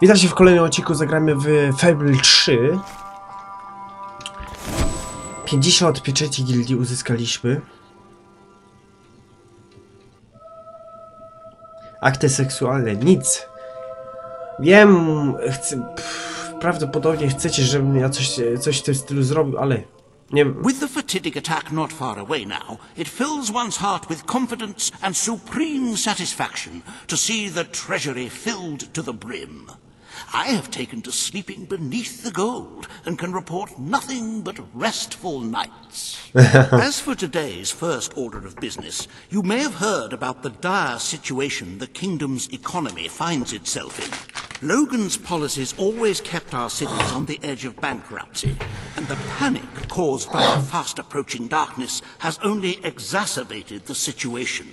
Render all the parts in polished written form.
Witajcie w kolejnym odcinku, zagramy w Fable 3. 50 pieczęci gildii uzyskaliśmy. Akty seksualne, nic. Wiem, prawdopodobnie chcecie, żebym ja coś w tym stylu zrobił, ale nie wiem. With the fatidic attack not far away now, it fills one's heart with confidence and supreme satisfaction to see the treasury filled to the brim. I have taken to sleeping beneath the gold and can report nothing but restful nights. As for today's first order of business, you may have heard about the dire situation the kingdom's economy finds itself in. Logan's policies always kept our cities on the edge of bankruptcy, and the panic caused by the fast-approaching darkness has only exacerbated the situation.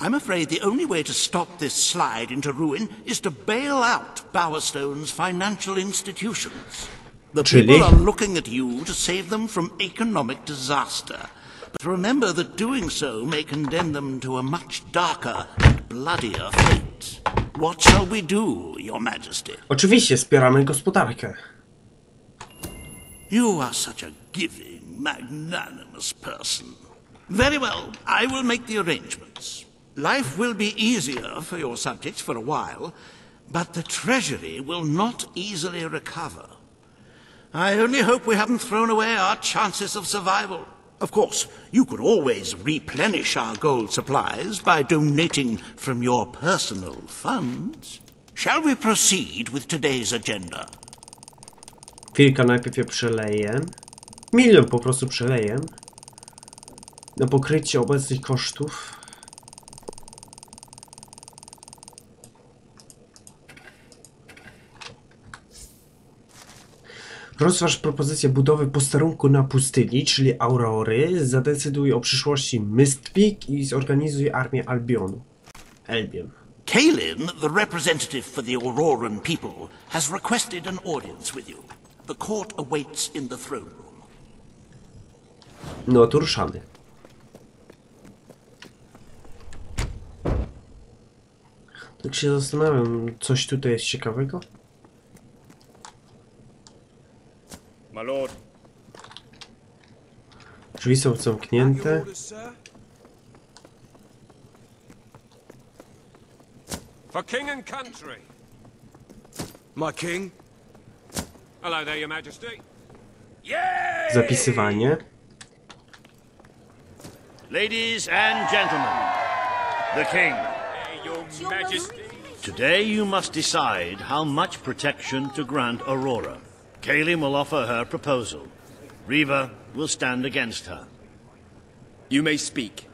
I'm afraid the only way to stop this slide into ruin is to bail out Bowerstone's financial institutions. The people are looking at you to save them from economic disaster. But remember that doing so may condemn them to a much darker and bloodier fate. What shall we do, Your Majesty? Oczywiście wspieramy gospodarkę. You are such a giving, magnanimous person. Very well, I will make the arrangements. Life will be easier for your subjects for a while, but the treasury will not easily recover. I only hope we haven't thrown away our chances of survival. Of course, you could always replenish our gold supplies by donating from your personal funds. Shall we proceed with today's agenda? Chwilkę, najpierw je przeleję. Milion po prostu przeleję. Na pokrycie obecnych kosztów. Rozważ propozycję budowy posterunku na pustyni, czyli Aurory. Zadecyduj o przyszłości Mistpeak i zorganizuj armię Albion. Kaelin, the representative for the Auroran people, has requested an audience with you. The court awaits in the throne room. No to ruszamy. Tak się zastanawiam, coś tutaj jest ciekawego? My lord. Drzwi są zamknięte. For king and country. My king. Hello there, Your Majesty. Yay! Zapisywanie. Ladies and gentlemen, the king. Your Majesty. Today you must decide how much protection to grant Aurora. Kaelin will offer her proposal. Riva will stand against her. You may speak.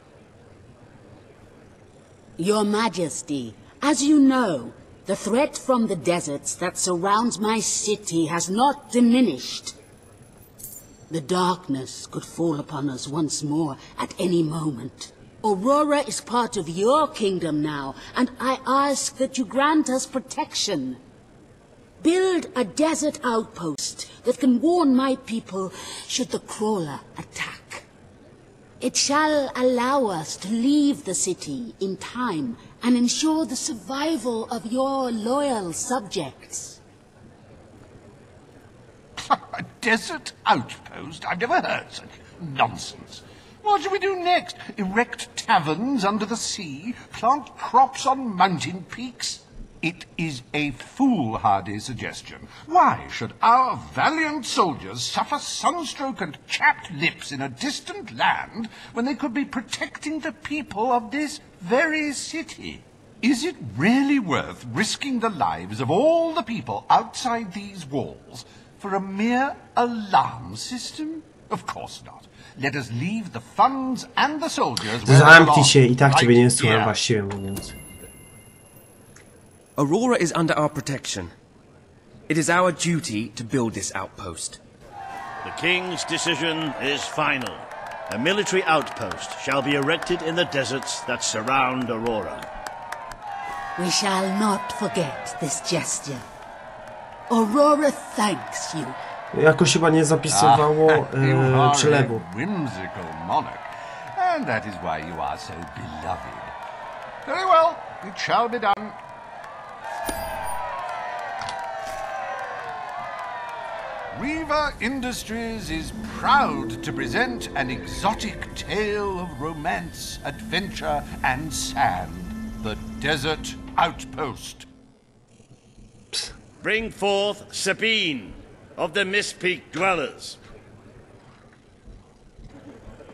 Your Majesty, as you know, the threat from the deserts that surrounds my city has not diminished. The darkness could fall upon us once more at any moment. Aurora is part of your kingdom now, and I ask that you grant us protection. Build a desert outpost that can warn my people should the crawler attack. It shall allow us to leave the city in time and ensure the survival of your loyal subjects. A desert outpost? I've never heard such nonsense. What shall we do next? Erect taverns under the sea? Plant crops on mountain peaks? It is a foolhardy suggestion. Why should our valiant soldiers suffer sunstroke and chapped lips in a distant land when they could be protecting the people of this very city? Is it really worth risking the lives of all the people outside these walls for a mere alarm system? Of course not. Let us leave the funds and the soldiers where they Zamknij się, i tak ciebie nie słucham, właściwie mówiąc. Aurora is under our protection. It is our duty to build this outpost. The king's decision is final. A military outpost shall be erected in the deserts that surround Aurora. We shall not forget this gesture. Aurora thanks you. Jakoś chyba nie zapisywało przelewu. Whimsical monarch, and that is why you are so beloved. Very well, it shall be done. Riva Industries is proud to present an exotic tale of romance, adventure, and sand. The Desert Outpost. Bring forth Sabine of the Mist Peak Dwellers.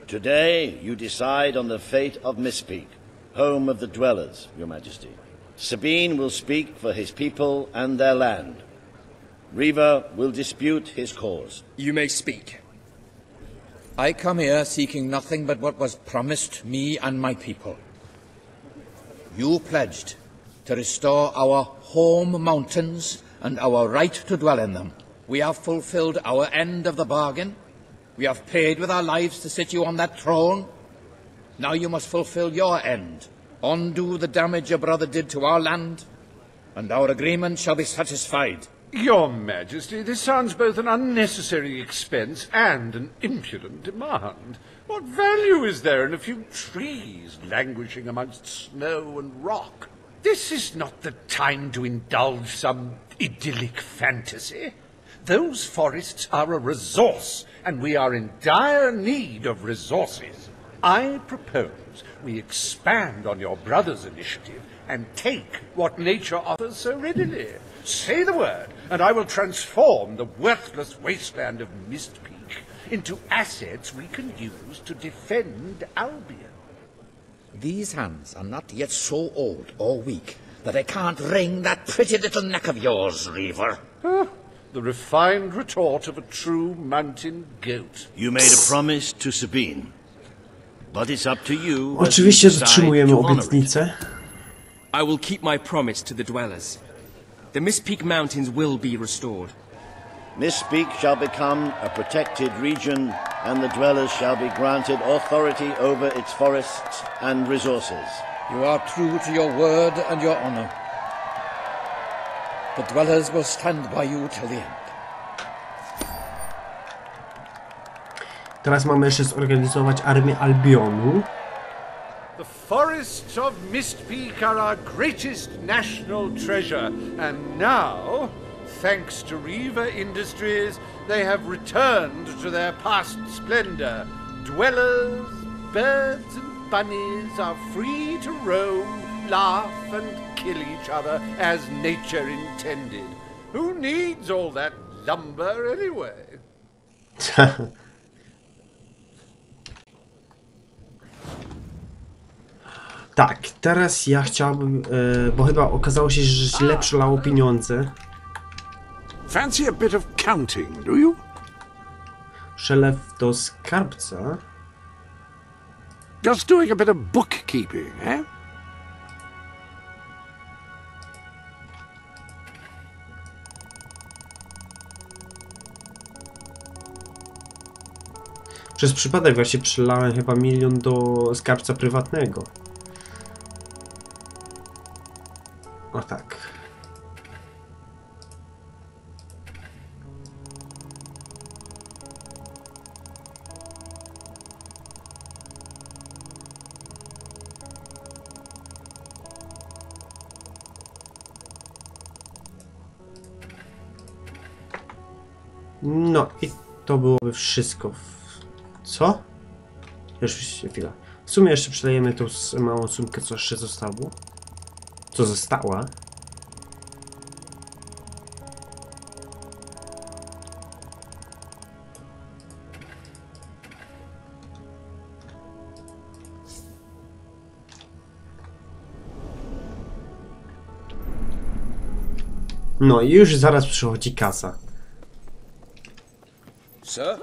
Today, you decide on the fate of Mist Peak, home of the Dwellers, Your Majesty. Sabine will speak for his people and their land. Riva will dispute his cause. You may speak. I come here seeking nothing but what was promised me and my people. You pledged to restore our home mountains and our right to dwell in them. We have fulfilled our end of the bargain. We have paid with our lives to sit you on that throne. Now you must fulfill your end. Undo the damage your brother did to our land, and our agreement shall be satisfied. Your Majesty, this sounds both an unnecessary expense and an impudent demand. What value is there in a few trees languishing amongst snow and rock? This is not the time to indulge some idyllic fantasy. Those forests are a resource, and we are in dire need of resources. I propose we expand on your brother's initiative and take what nature offers so readily. Say the word, and I will transform the worthless wasteland of Mist Peak into assets we can use to defend Albion. These hands are not yet so old or weak that I can't wring that pretty little neck of yours, Reaver. The refined retort of a true mountain goat. You made a promise to Sabine, but it's up to you. Oczywiście dotrzymujemy obietnicę. I will keep my promise to the Dwellers. The Mist Peak Mountains will be restored. Mist Peak shall become a protected region, and the Dwellers shall be granted authority over its forests and resources. You are true to your word and your honor. The Dwellers will stand by you till the end. Teraz mamy jeszcze zorganizować armię Albionu. The forests of Mist Peak are our greatest national treasure, and now, thanks to Riva Industries, they have returned to their past splendor. Dwellers, birds and bunnies are free to roam, laugh and kill each other as nature intended. Who needs all that lumber anyway? Tak, teraz ja chciałbym, bo chyba okazało się, że źle przelało pieniądze. Fancy a bit of counting, do you? Przelew do skarbca. Just doing a bit of bookkeeping, eh? Przez przypadek właśnie przelałem chyba 1 000 000 do skarbca prywatnego. O tak. No i to byłoby wszystko. Co? Już chwila. W sumie jeszcze przelejemy tą małą sumkę, co jeszcze zostało. Co została. No i już zaraz przychodzi kasa. Sir?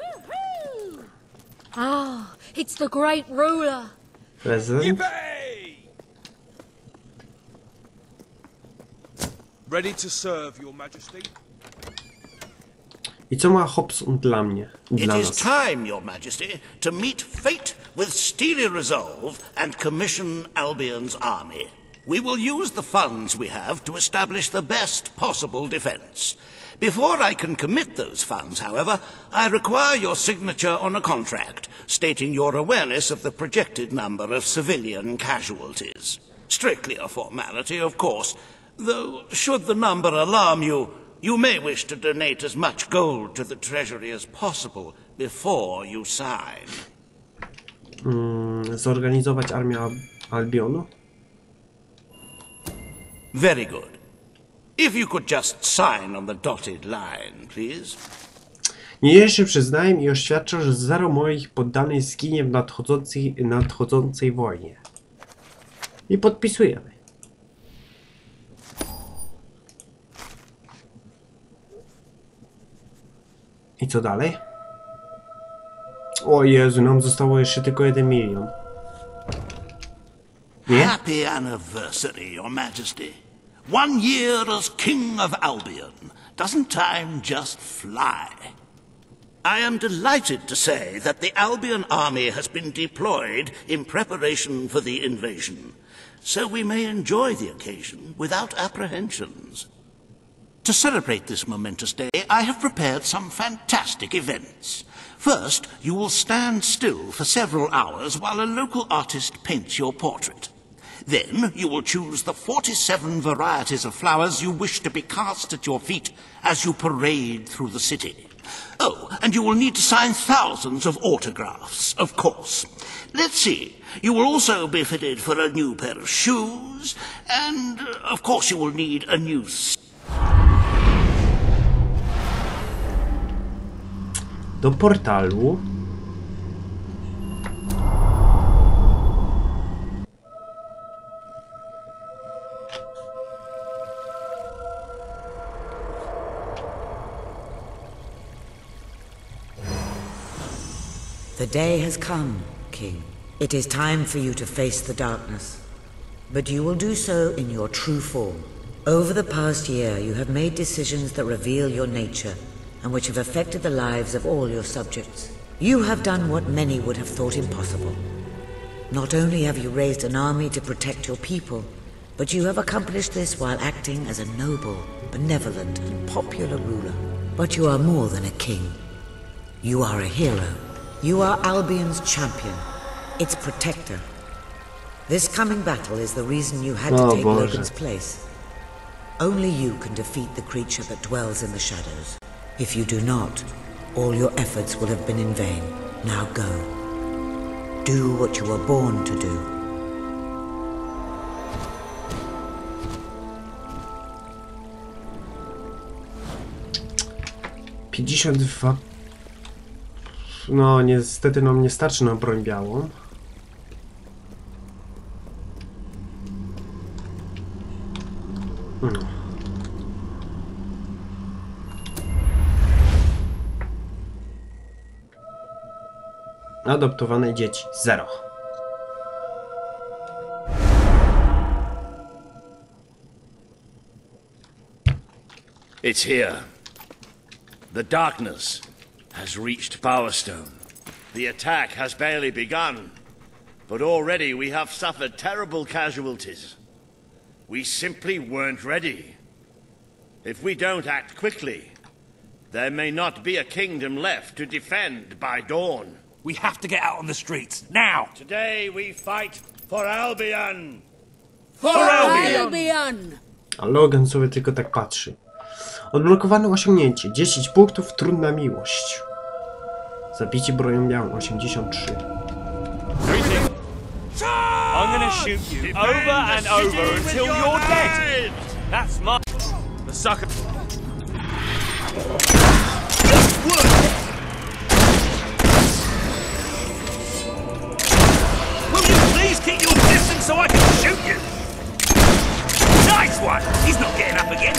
Ah, it's the great ruler. Prezent. Ready to serve, Your Majesty. I co ma Hobson dla mnie? Dla It is nas. time, Your Majesty, to meet fate with steely resolve and commission Albion's army. We will use the funds we have to establish the best possible defense. Before I can commit those funds, however, I require your signature on a contract stating your awareness of the projected number of civilian casualties. Strictly a formality, of course, though should the number alarm you, You may wish to donate as much gold to the treasury as possible before you sign. Zorganizować armię Albionu? Very good. If you could just sign on the dotted line, please. Niniejszy przyznaję i oświadczam, że 0 moich poddanych zginie w nadchodzącej wojnie. I podpisujemy. I co dalej? O Jezu, nam zostało jeszcze tylko 1 milion. Nie? Happy anniversary, Your Majesty. 1 year as King of Albion. Doesn't time just fly? I am delighted to say that the Albion army has been deployed in preparation for the invasion, so we may enjoy the occasion without apprehensions. To celebrate this momentous day, I have prepared some fantastic events. First, you will stand still for several hours while a local artist paints your portrait. Then you will choose the 47 varieties of flowers you wish to be cast at your feet as you parade through the city. Oh, and you will need to sign thousands of autographs, of course. Let's see. You will also be fitted for a new pair of shoes, and, of course, you will need a new... Do portalu. The day has come, King. It is time for you to face the darkness. But you will do so in your true form. Over the past year, you have made decisions that reveal your nature, and which have affected the lives of all your subjects. You have done what many would have thought impossible. Not only have you raised an army to protect your people, but you have accomplished this while acting as a noble, benevolent, and popular ruler. But you are more than a king. You are a hero. You are Albion's champion, its protector. This coming battle is the reason you had to take Logan's place. Only you can defeat the creature that dwells in the shadows. If you do not, all your efforts will have been in vain. Now go. Do what you were born to do. No, niestety nam nie starczy na broń białą. No. Adoptowane dzieci 0. It's here. The darkness has reached Power Stone. The attack has barely begun, but already we have suffered terrible casualties. We simply weren't ready. If we don't act quickly, there may not be a kingdom left to defend by dawn. We have to get out on the streets, now! Today we fight for Albion! For Albion! A Logan sobie tylko tak patrzy. Odblokowano osiągnięcie. 10 punktów, trudna miłość. Zabicie bronią białą 83. I'm gonna shoot you over and over until you're dead! That's my... The sucker... Will you please keep your distance so I can shoot you? Nice one! He's not getting up again.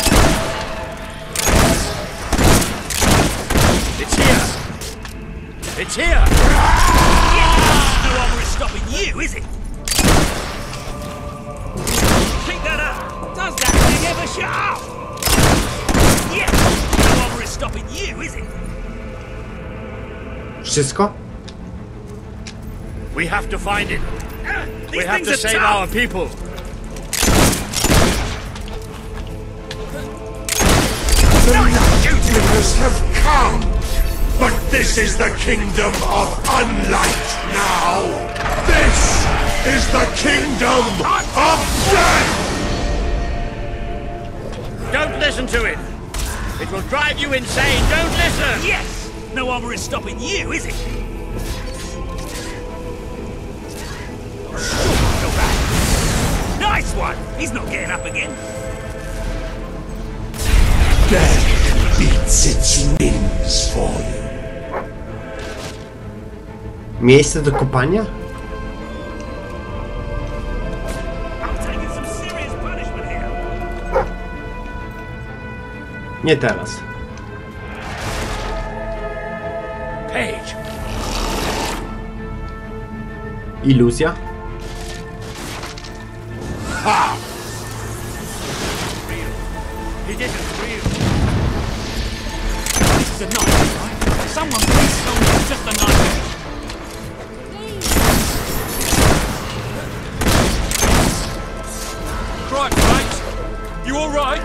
It's here! It's here! Yeah. No armor is stopping you, is it? Keep that up! Does that thing ever shut up? Yeah! No armor is stopping you, is it? Wszystko? We have to find it. These We have things to are save tough. our people. The night duties have come, but this is the kingdom of unlight now. This is the kingdom of death. Don't listen to it. It will drive you insane. Don't listen. Yes! No armor is stopping you, is it? Go back. Nice one! He's not getting up again. Death beats its wings for you. Miejsce do kopania? Nie teraz. Page. Iluzja? Ha! It isn't real. This is a nightmare, right? Someone please tell me it's just a nightmare. Right, mate. You all right?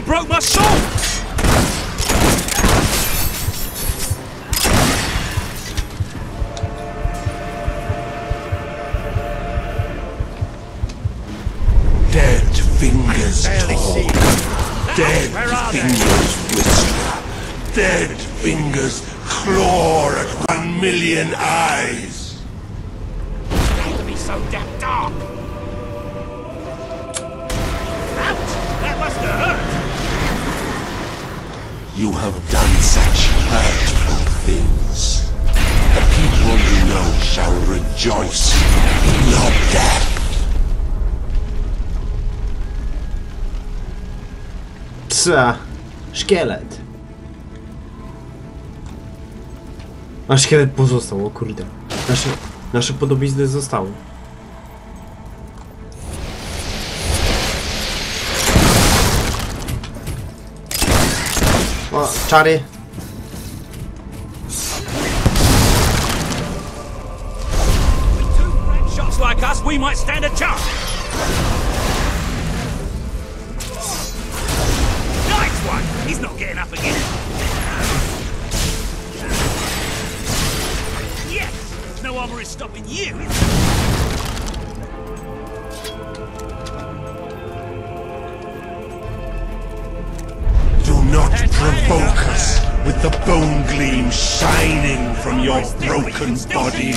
Broke my soul! Dead fingers talk. Dead fingers whisper. Dead fingers claw at 1,000,000 eyes. Not to be so damn dark! Ouch! That must have hurt! You have done such hurtful things. The people you know shall rejoice in your death. Psa. Szkielet. A szkielet pozostał, o kurde. Nasze podobizny zostały. O, czary. Shots like us, we might stand a chance. Nice one! He's not getting up again. Yes! No armor is stopping you, is it? Do not provoke us with the bone gleam shining from your broken body.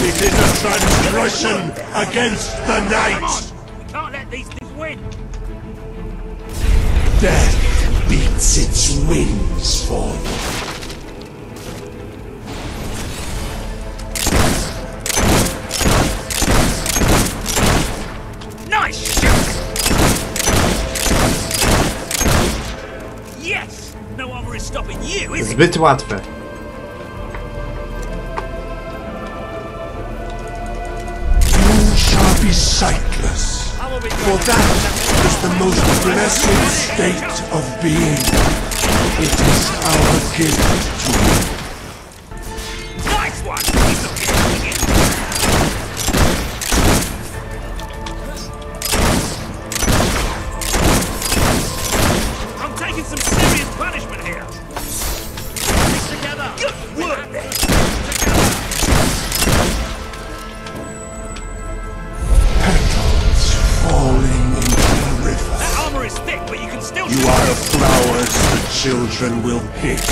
It is a transgression against the night. We can't let these things win. Death beats its wings for you. Nice shot! Yes! No armor is stopping you, is it? Zbyt łatwe. You shall be sightless, for that is the most blessed state of being. It is our gift to you. Nice one! He's not getting up again. I'm taking some serious punishment here. Stick together. Good work there. Petals falling into the river. That armor is thick, but you can still. You are the flowers the children will pick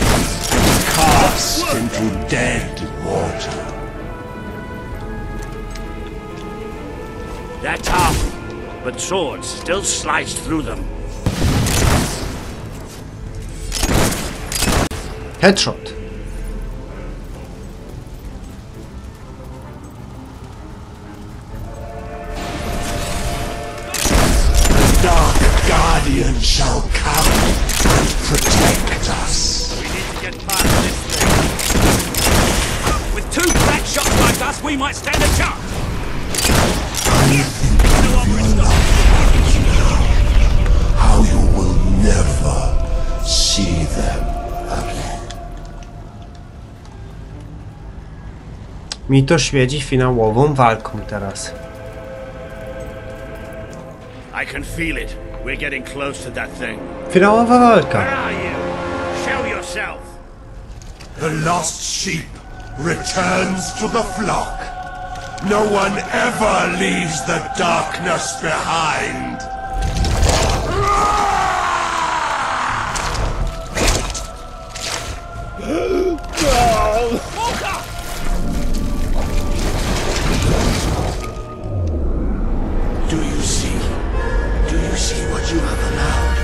and cast into dead water. They're tough, but swords still slice through them. Headshot. The Dark Guardian shall come and protect us. We need to get past this thing. With two black shots like us, we might stand a chance. I think of your loved ones now, how you will never see them again. mi to świeci finałową walką teraz. I can feel it. We're getting close to that thing. Finałowa walka. Where are you? Show yourself. The lost sheep returns to the flock. No one ever leaves the darkness behind. Do you see? Do you see what you have allowed?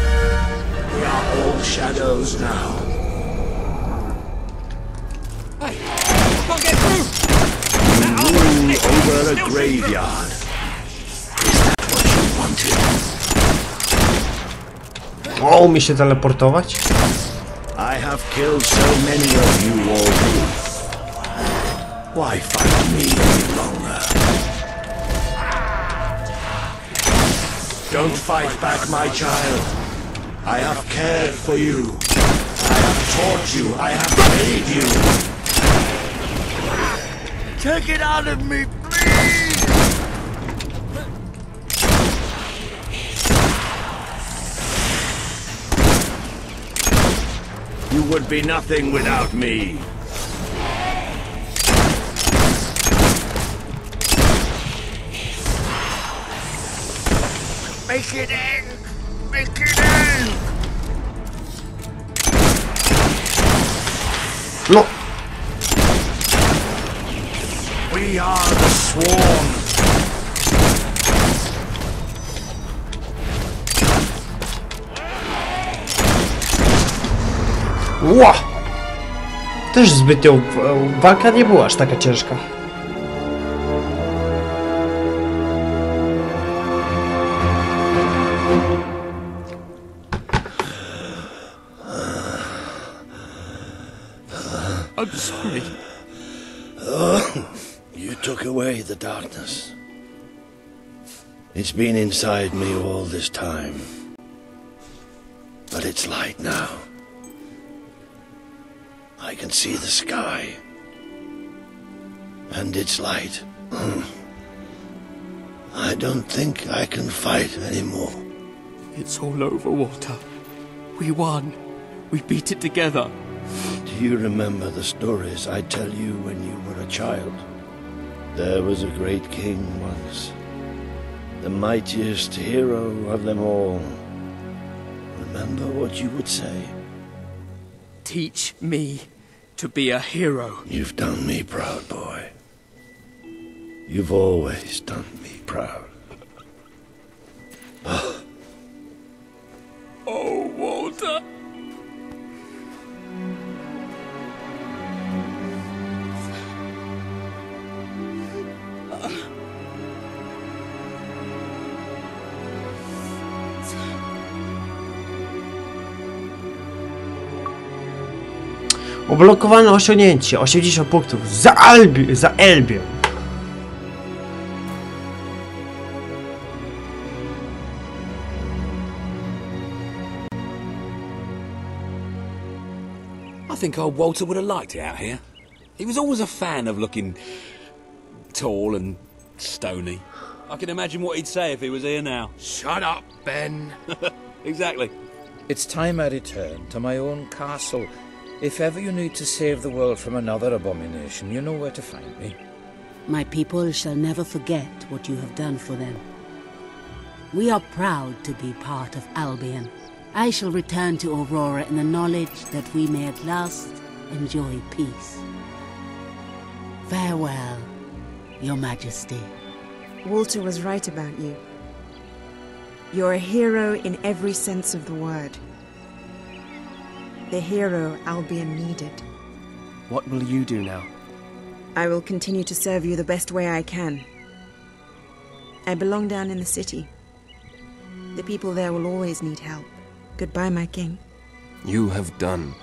We are all shadows now. Hey, I can't get through! Rule over a graveyard. Is that what you wanted? O, umie się teleportować? I have killed so many of you already. Why fight me any longer? Don't fight back, my child. I have cared for you. I have taught you. I have made you. Take it out of me, please! You would be nothing without me. Make it end! Make it end! No! We are the swarm. Ła! Też zbytnio walka nie była aż taka ciężka. I'm sorry. You took away the darkness. It's been inside me all this time. But it's light now. I can see the sky. And it's light. I don't think I can fight anymore. It's all over, Walter. We won. We beat it together. Do you remember the stories I tell you when you were a child? There was a great king once, the mightiest hero of them all. Remember what you would say? Teach me to be a hero. You've done me proud, boy. You've always done me proud. Oh, Walter. Oblokowane osiągnięcie 80 punktów za Albion. I think old Walter would have liked it out here. He was always a fan of looking tall and stony. I can imagine what he'd say if he was here now. Shut up, Ben. Exactly. It's time I return to my own castle. If ever you need to save the world from another abomination, you know where to find me. My people shall never forget what you have done for them. We are proud to be part of Albion. I shall return to Aurora in the knowledge that we may at last enjoy peace. Farewell, Your Majesty. Walter was right about you. You're a hero in every sense of the word. The hero Albion needed. What will you do now? I will continue to serve you the best way I can. I belong down in the city. The people there will always need help. Goodbye, my king. You have done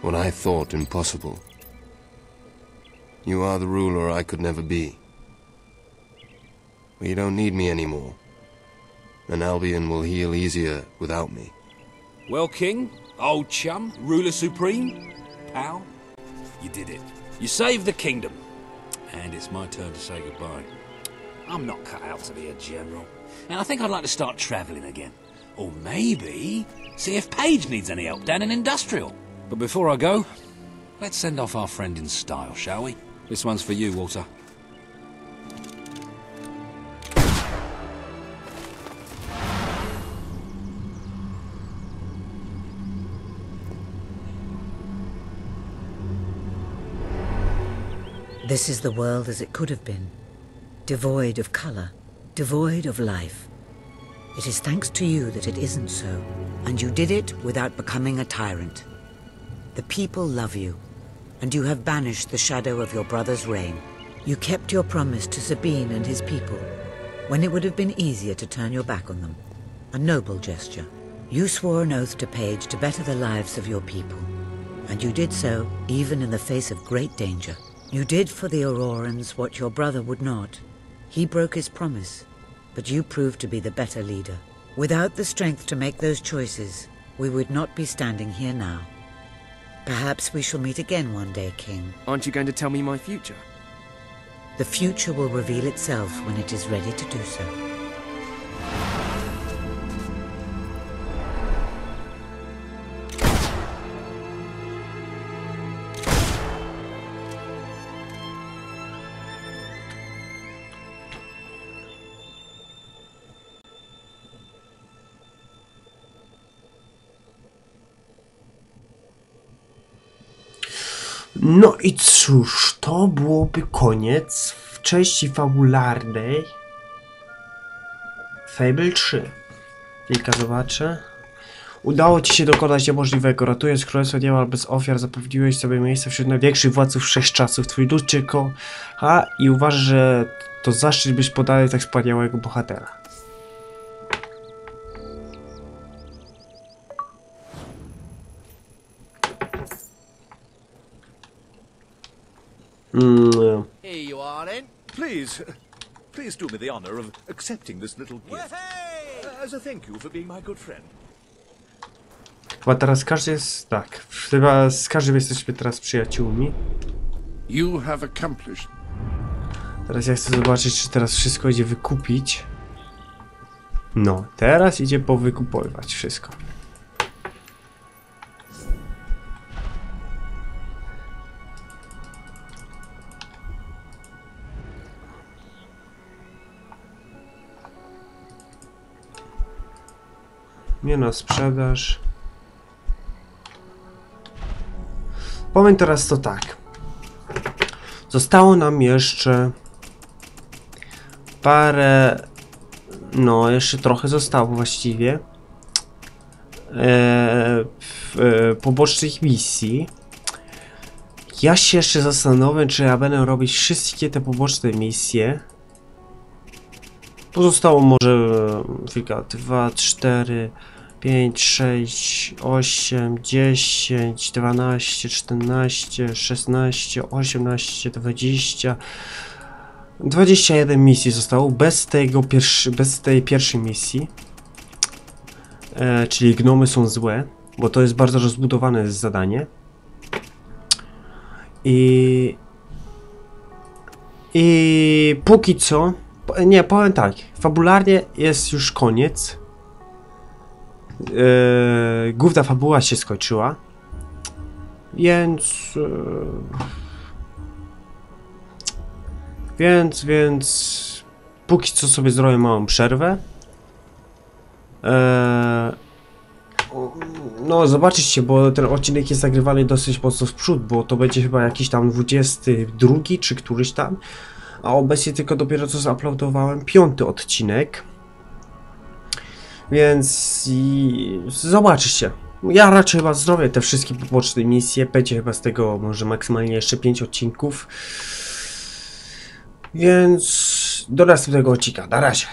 what I thought impossible. You are the ruler I could never be. But you don't need me anymore. And Albion will heal easier without me. Well, King, old chum, ruler supreme, pal, you did it. You saved the kingdom. and it's my turn to say goodbye. I'm not cut out to be a general, and I think I'd like to start travelling again. Or maybe see if Paige needs any help down in Industrial. But before I go, let's send off our friend in style, shall we? This one's for you, Walter. This is the world as it could have been, devoid of color, devoid of life. It is thanks to you that it isn't so, and you did it without becoming a tyrant. The people love you, and you have banished the shadow of your brother's reign. You kept your promise to Sabine and his people, when it would have been easier to turn your back on them. A noble gesture. You swore an oath to Paige to better the lives of your people, and you did so even in the face of great danger. You did for the Aurorans what your brother would not. He broke his promise, but you proved to be the better leader. Without the strength to make those choices, we would not be standing here now. Perhaps we shall meet again one day, King. Aren't you going to tell me my future? The future will reveal itself when it is ready to do so. No i cóż, to byłoby koniec w części fabularnej Fable 3. Kilka zobaczę. Udało ci się dokonać niemożliwego. Ratując królestwo niemal bez ofiar, zapewniłeś sobie miejsce wśród największych władców wszechczasów. Twój lud cię kocha i uważa, że to zaszczyt być podany tak wspaniałego bohatera. Here you are, then. Please do me the honor of accepting this little gift as a thank you for being my good friend. Chyba teraz każdy jest... tak. Chyba z każdym jesteśmy teraz przyjaciółmi. You have accomplished. Teraz ja chcę zobaczyć, czy teraz wszystko idzie wykupić. No, teraz idzie powykupować wszystko. Nie na sprzedaż. Powiem teraz to tak. Zostało nam jeszcze parę... no, jeszcze trochę zostało właściwie. Pobocznych misji. Ja się jeszcze zastanowię, czy ja będę robić wszystkie te poboczne misje. Pozostało może chwilka, 2, 4, 5, 6, 8, 10, 12, 14, 16, 18, 20, 21 misji zostało bez tej pierwszej misji. Czyli gnomy są złe, bo to jest bardzo rozbudowane zadanie. I póki co, nie, powiem tak, fabularnie jest już koniec. Główna fabuła się skończyła, więc póki co sobie zrobię małą przerwę. No zobaczycie, bo ten odcinek jest nagrywany dosyć mocno w przód, bo to będzie chyba jakiś tam 22 czy któryś tam, a obecnie tylko dopiero co zuploadowałem 5. odcinek. Więc zobaczycie. Ja raczej chyba zrobię te wszystkie poboczne misje. Będzie chyba z tego może maksymalnie jeszcze 5 odcinków. Więc do następnego odcinka. Na razie.